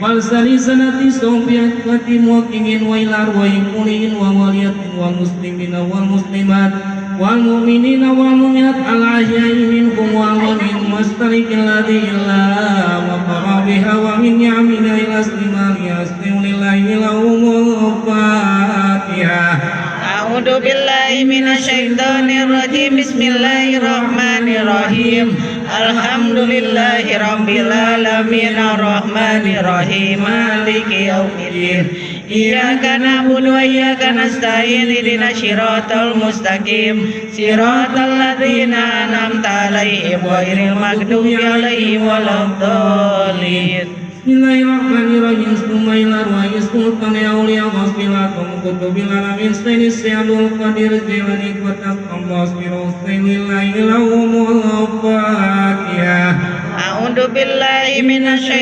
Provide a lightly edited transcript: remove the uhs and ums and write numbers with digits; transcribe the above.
والسلسلة صوفية موقن وإلى ويقولين وولية والمسلمين والمسلمات والمؤمنين والمؤمنات الأحياء منكم والمؤمن مشترك الذي إلا وقر بها ومن يعمل إلى استمال يسلم لله لهم الفاتحة. أعوذ بالله من الشيطان الرجيم. بسم الله الرحمن الرحيم. الحمد لله رب العالمين الرحمن الرحيم مالك يوم الدين. إياك نعبد وإياك نستعين اهدنا الصراط المستقيم صراط الذين أنعمت عليهم غير المغضوب عليهم ولا الضالين. Bismillahirrahmanirrahim. Bismillahirrahmanirrahim. Sultan awliya wasfilakum kutubil alamin sayyidi syadul qadir jilani qatas Allah sirul sayyidillahi lahumul fatihah. A'udzu billahi minasy